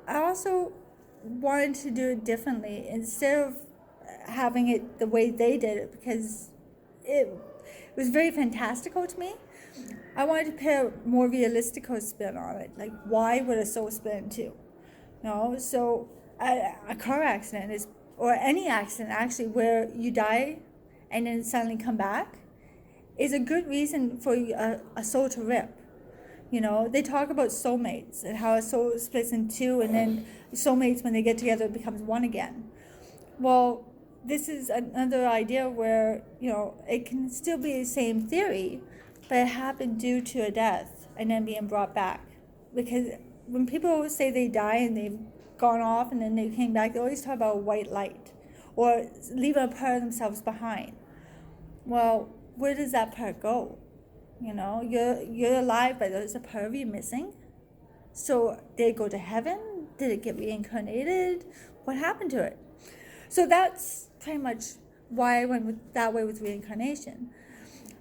I also wanted to do it differently instead of having it the way they did it, because it was very fantastical to me. I wanted to put a more realistical spin on it. Like, why would a soul split in two? So a car accident is, or any accident actually, where you die and then suddenly come back, is a good reason for a soul to rip. They talk about soulmates and how a soul splits in two, and then soulmates, when they get together, it becomes one again. Well, this is another idea where, it can still be the same theory, but it happened due to a death and then being brought back. Because when people say they die and they've gone off and then they came back, they always talk about a white light or leaving a part of themselves behind. Well, where does that part go? You're alive, but there's a part of you missing. So did it go to heaven? Did it get reincarnated? What happened to it? So that's pretty much why I went that way with reincarnation.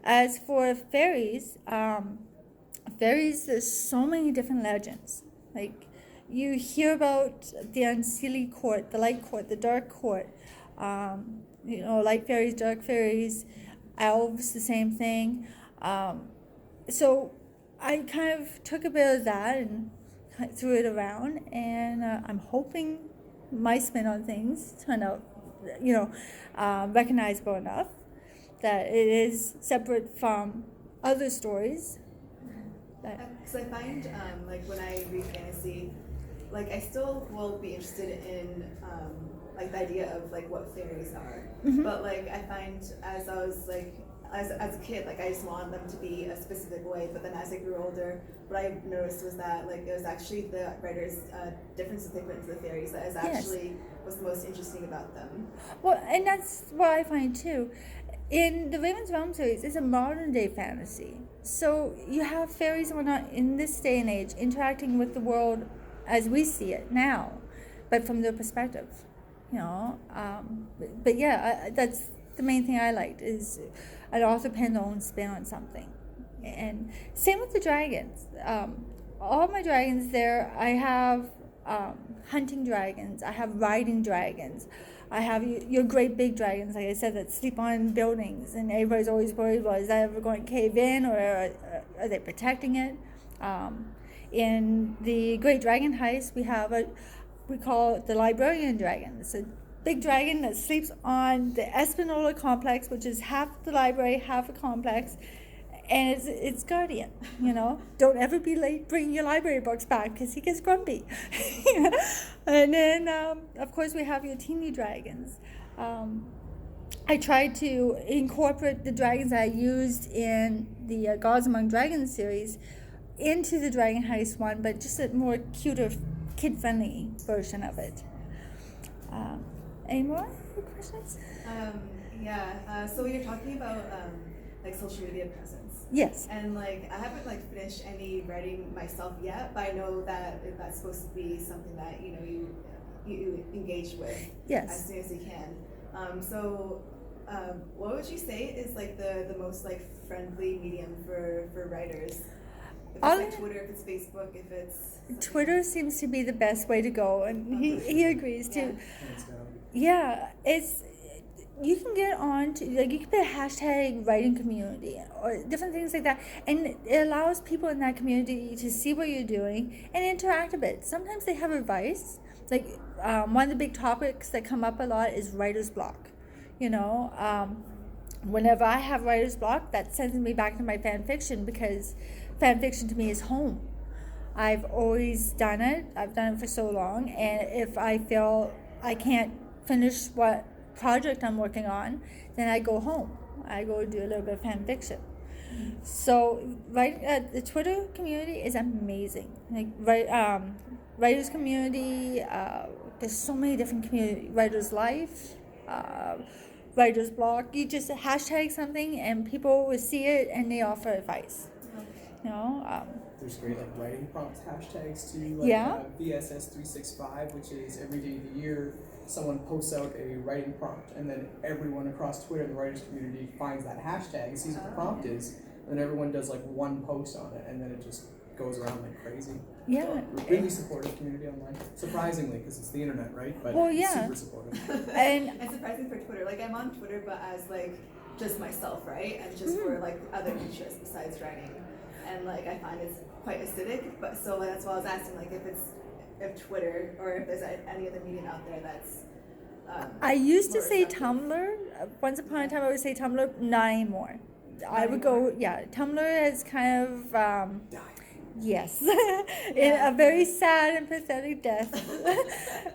As for fairies, there's so many different legends. Like, you hear about the unseelie court, the light court, the dark court, light fairies, dark fairies, elves, the same thing. So I kind of took a bit of that and threw it around, and I'm hoping my spin on things turned out, recognizable enough that it is separate from other stories. Because I find, when I read fantasy, I still will be interested in, the idea of, what fairies are. Mm-hmm. But, I find as I was, as a kid, I just wanted them to be a specific way. But then as I grew older, what I noticed was that, it was actually the writers' differences they put into the fairies that is actually was the most interesting about them. Well, and that's what I find, too. In the Raven's Realm series, it's a modern-day fantasy. So you have fairies who are not, in this day and age, interacting with the world as we see it now, but from their perspective. But yeah, that's the main thing I liked, is an author putting their own spin on something. And same with the dragons. All my dragons there, I have hunting dragons, I have riding dragons, I have your great big dragons, like I said, that sleep on buildings, and everybody's always worried, well, is that ever going to cave in, or are they protecting it? In the Great Dragon Heist, we call it the Librarian Dragon. It's a big dragon that sleeps on the Espanola complex, which is half the library, half a complex, and it's guardian. Don't ever be late bringing your library books back, because he gets grumpy. And then of course we have your teeny dragons. I tried to incorporate the dragons I used in the Gods Among Dragons series into the Dragon Heist one, but just a more cuter, kid-friendly version of it. Any more questions? So you're talking about social media presence. Yes. And I haven't finished any writing myself yet, but I know that that's supposed to be something that you engage with. Yes. As soon as you can. What would you say is the most friendly medium for writers? If it's Twitter, if it's Facebook, if it's Twitter seems to be the best way to go, and he agrees too. Yeah, you can get on to, you can put a hashtag writing community or different things like that, and it allows people in that community to see what you're doing and interact a bit. Sometimes they have advice. One of the big topics that come up a lot is writer's block. Whenever I have writer's block, that sends me back to my fan fiction, because fan fiction to me is home. I've always done it. I've done it for so long, and if I feel I can't finish what project I'm working on, then I go home. I go do a little bit of fan fiction. So the Twitter community is amazing. Writers community, there's so many different community. Writers Life, Writers Block. You just hashtag something and people will see it and they offer advice. There's great writing prompt hashtags too, VSS365, which is every day of the year someone posts out a writing prompt, and then everyone across Twitter, the writers community, finds that hashtag and sees what the prompt is, and then everyone does one post on it, and then it just goes around like crazy. Yeah. So, really supportive community online. Surprisingly, because it's the internet, right? But Well, yeah. super supportive. And surprising for Twitter. Like I'm on Twitter, but as like just myself, right? And just for like other interests besides writing. And like I find it's quite acidic. But so that's why I was asking, like if Twitter or if there's any other medium out there that's. I used to more say receptive. Tumblr. Once upon a time, I would say Tumblr. Not anymore. I would go, yeah. Tumblr is kind of, yes, in a very sad and pathetic death.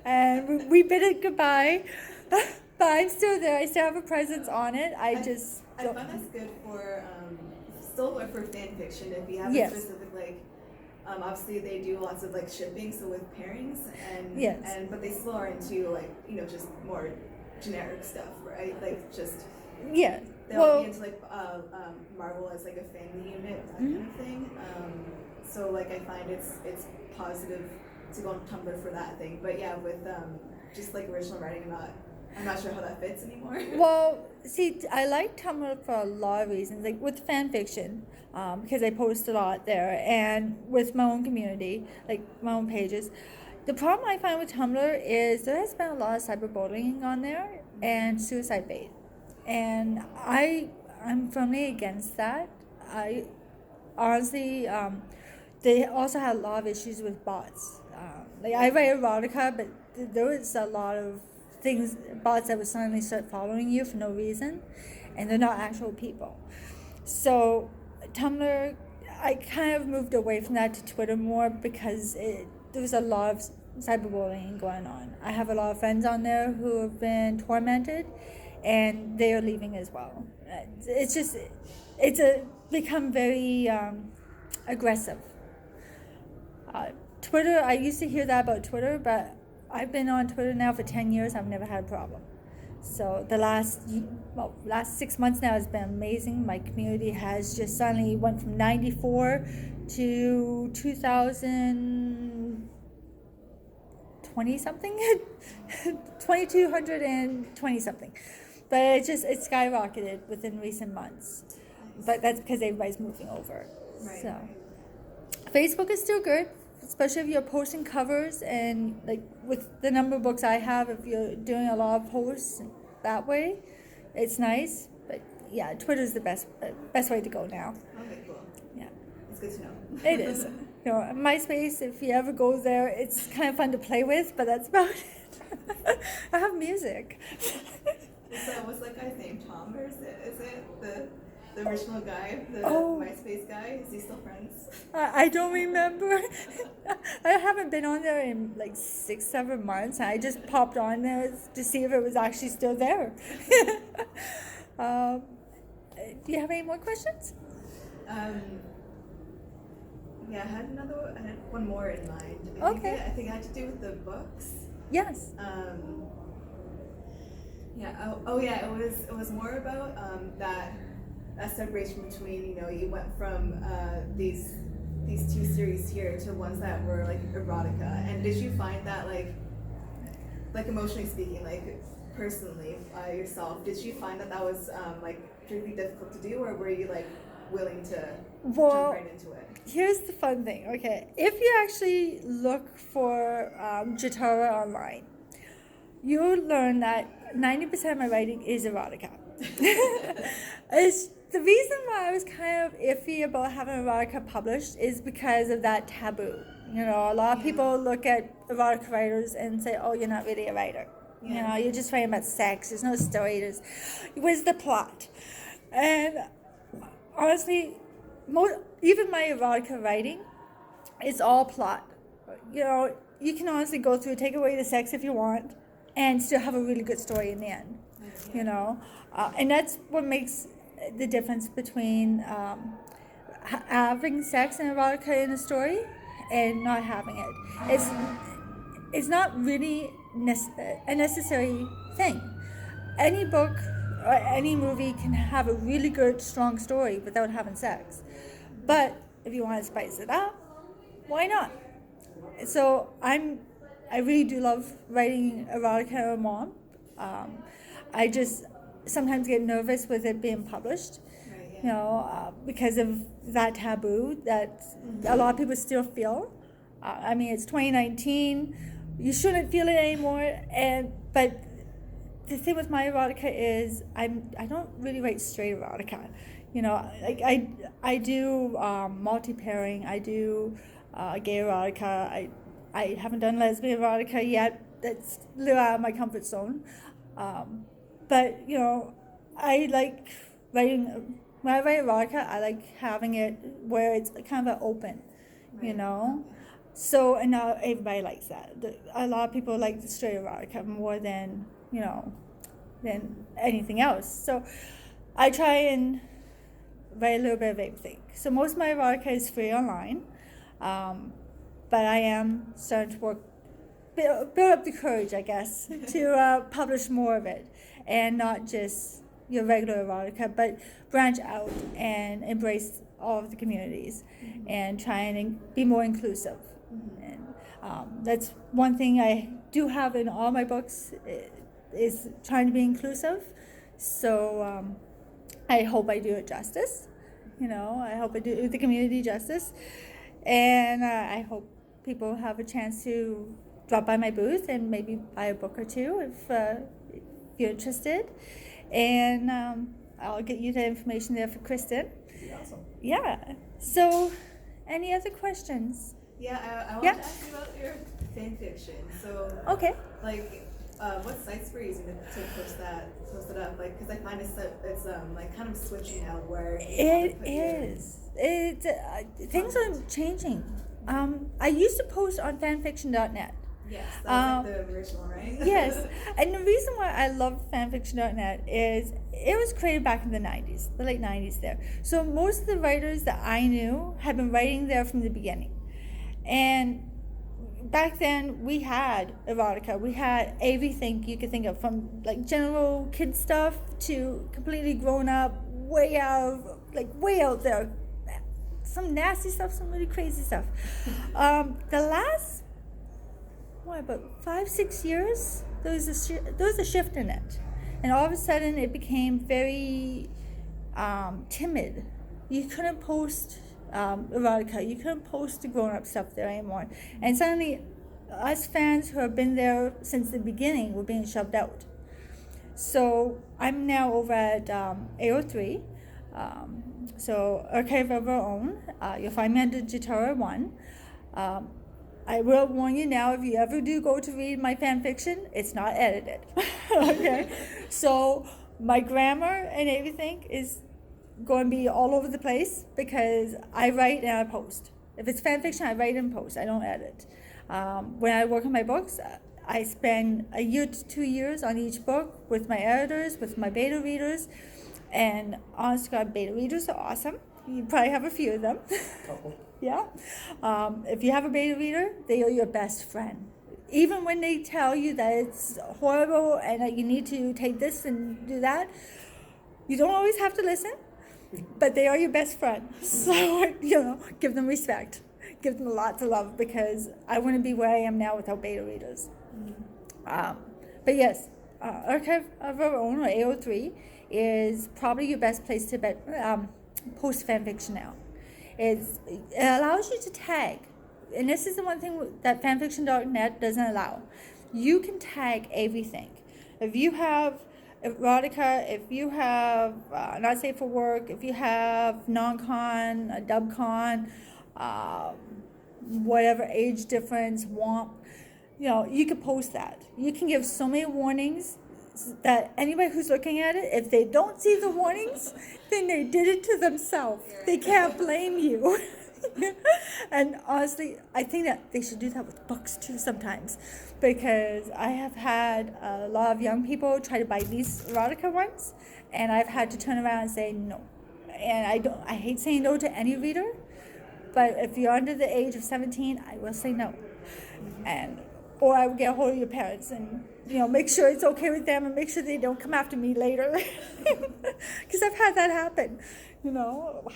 And we bid it goodbye. But I'm still there. I still have a presence on it. I find that's good for still for fan fiction if you have Yes. a specific like. Obviously, they do lots of like shipping, so with pairings and Yes. but they still are into like just more generic stuff, right? Like just yeah. they'll Well, be into like Marvel as like a family unit, that kind of thing. So like I find it's positive to go on Tumblr for that thing, but yeah, with just like original writing, I'm not sure how that fits anymore. well, see, I like Tumblr for a lot of reasons. Like with fan fiction, because I post a lot there, and with my own community, like my own pages. The problem I find with Tumblr is there has been a lot of cyberbullying on there and suicide bait, and I'm firmly against that. I honestly, they also had a lot of issues with bots. Like I write erotica, but there was a lot of things, bots that would suddenly start following you for no reason, and they're not actual people. So Tumblr, I kind of moved away from that to Twitter more because there was a lot of cyberbullying going on. I have a lot of friends on there who have been tormented, and they are leaving as well. It's become very aggressive. Twitter, I used to hear that about Twitter, but I've been on Twitter now for 10 years. I've never had a problem. So the last 6 months now has been amazing. My community has just suddenly went from 94 to 2020 something, 2220 something. But it skyrocketed within recent months. But that's because everybody's moving over. Right. So Facebook is still good, especially if you're posting covers and like with the number of books I have, if you're doing a lot of posts that way, it's nice. But yeah, Twitter's the best way to go now. Okay, cool. Yeah, It's good to know. it is. MySpace, if you ever go there, it's kind of fun to play with, but that's about it. I have music. So what's that guy's name? Tom, or is it the original guy, the Oh. MySpace guy? Is he still friends? I don't remember. I haven't been on there in like 6-7 months. I just popped on there to see if it was actually still there. Do you have any more questions? Yeah, I had one more in mind. Okay. I think it had to do with the books. Yes. Yeah. Oh yeah. It was more about that separation between you went from these two series here to ones that were like erotica. And did you find that like emotionally speaking, like personally yourself, did you find that was like really difficult to do, or were you like willing to jump right into it? Here's the fun thing. Okay, if you actually look for Jatara online, you'll learn that 90% of my writing is erotica. It's the reason why I was kind of iffy about having erotica published is because of that taboo. A lot of people look at erotica writers and say, "Oh, you're not really a writer. Yeah. You're just writing about sex. There's no story. Where's the plot?" And honestly, even my erotica writing, it's all plot. You can honestly go through, take away the sex if you want, and still have a really good story in the end. And that's what makes the difference between having sex and erotica in a story and not having it. It's not really a necessary thing. Any book or any movie can have a really good, strong story without having sex. But if you want to spice it up, why not? So I really do love writing erotica or mom. I just sometimes get nervous with it being published. Right. Yeah. because of that taboo that a lot of people still feel. I mean, it's 2019. You shouldn't feel it anymore. But the thing with my erotica is I don't really write straight erotica. I do multi-pairing. I do gay erotica. I haven't done lesbian erotica yet. That's a little out of my comfort zone. But I like writing. When I write erotica, I like having it where it's kind of open, Right. So, and now everybody likes that. A lot of people like the straight erotica more than than anything else. So, I try and write a little bit of everything. So most of my erotica is free online, but I am starting to build up the courage, I guess, to publish more of it, and not just your regular erotica, but branch out and embrace all of the communities, and try and be more inclusive. And that's one thing I do have in all my books is trying to be inclusive. So I hope I do it justice. I hope I do the community justice, and I hope people have a chance to drop by my booth and maybe buy a book or two if you're interested. And I'll get you the information there for Kristen. Awesome. Yeah. So, any other questions? Yeah, I wanted Yeah. to ask you about your fan fiction. So, Okay. what sites were you using to post it up? Because I find it's kind of switching now where It is. Things are changing. I used to post on fanfiction.net. Yes, that was the original, right? Yes, and the reason why I love fanfiction.net is it was created back in the 90s, the late 90s there. So most of the writers that I knew had been writing there from the beginning. And back then we had erotica, we had everything you could think of, from general kid stuff to completely grown up, way out there. Some nasty stuff, some really crazy stuff. The last about 5-6 years, there was a shift in it, and all of a sudden it became very timid. You couldn't post erotica, you couldn't post the grown-up stuff there anymore, and suddenly us fans who have been there since the beginning were being shoved out. So I'm now over at AO3, so Archive of Our Own. You'll find me under Jatara 1. I will warn you now, if you ever do go to read my fan fiction, it's not edited. Okay? So my grammar and everything is going to be all over the place because I write and I post. If it's fan fiction, I write and post. I don't edit. When I work on my books, I spend a year to 2 years on each book with my editors, with my beta readers. And honest to God, beta readers are awesome. You probably have a few of them. Couple. Yeah. If you have a beta reader, they are your best friend. Even when they tell you that it's horrible and that you need to take this and do that, you don't always have to listen, but they are your best friend. So, give them respect. Give them lots of love, because I wouldn't be where I am now without beta readers. But yes, Archive of Our Own, or AO3, is probably your best place to post fanfiction now. It allows you to tag, and this is the one thing that fanfiction.net doesn't allow. You can tag everything. If you have erotica, if you have not safe for work, if you have non-con, dub-con, whatever age difference, WOMP, you can post that. You can give so many warnings that anybody who's looking at it, if they don't see the warnings, then they did it to themselves. They can't blame you. And honestly, I think that they should do that with books too sometimes, because I have had a lot of young people try to buy these erotica ones, and I've had to turn around and say no. And I hate saying no to any reader, but if you're under the age of 17, I will say no. Or I will get a hold of your parents and make sure it's okay with them, and make sure they don't come after me later. Because I've had that happen.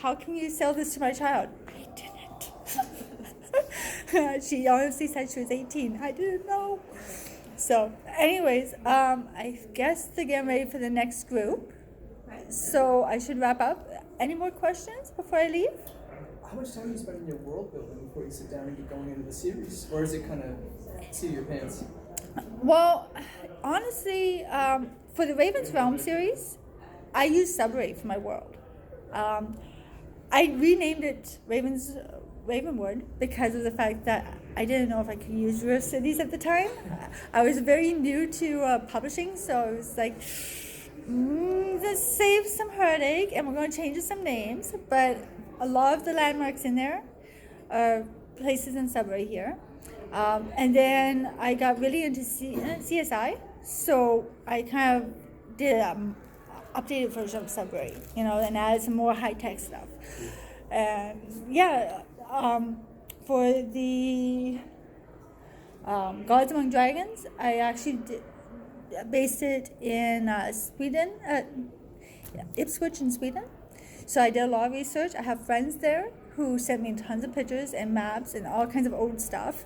How can you sell this to my child? I didn't. She honestly said she was 18. I didn't know. So, anyways, I guess they're getting ready for the next group. So I should wrap up. Any more questions before I leave? How much time do you spend in your world building before you sit down and get going into the series? Or is it kind of seat of your pants? Well, honestly, for the Raven's Realm series, I use Subway for my world. I renamed it Ravenwood because of the fact that I didn't know if I could use real cities at the time. I was very new to publishing, so I was like, let's save some heartache, and we're going to change some names. But a lot of the landmarks in there are places in Subway here. And then I got really into CSI, so I kind of did updated version of Subway, and added some more high-tech stuff. And for the Gods Among Dragons, I actually based it in Sweden, Ipswich in Sweden. So I did a lot of research. I have friends there who sent me tons of pictures and maps and all kinds of old stuff.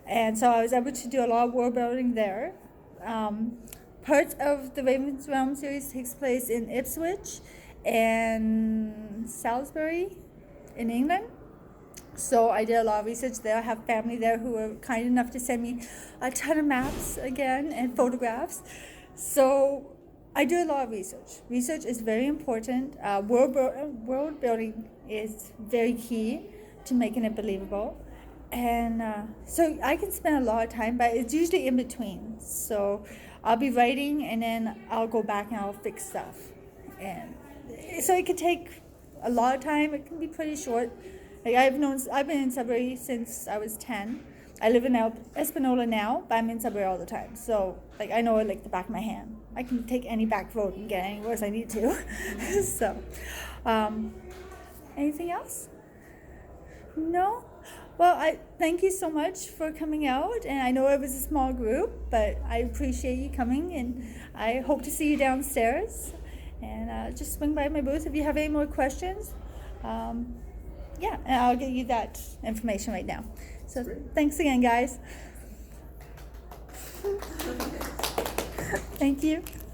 And so I was able to do a lot of world building there. Parts of the Raven's Realm series takes place in Ipswich and Salisbury in England. So I did a lot of research there. I have family there who were kind enough to send me a ton of maps again and photographs. So I do a lot of research. Research is very important. World building is very key to making it believable. And so I can spend a lot of time, but it's usually in between. So I'll be writing and then I'll go back and I'll fix stuff. And so it could take a lot of time. It can be pretty short. Like I've been in Sudbury since I was 10. I live in Espanola now, but I'm in Sudbury all the time. So like I know it like the back of my hand. I can take any back road and get anywhere as I need to. So, anything else? No? Well, I thank you so much for coming out, and I know it was a small group, but I appreciate you coming, and I hope to see you downstairs. And just swing by my booth if you have any more questions. And I'll get you that information right now. So thanks again, guys. Thank you.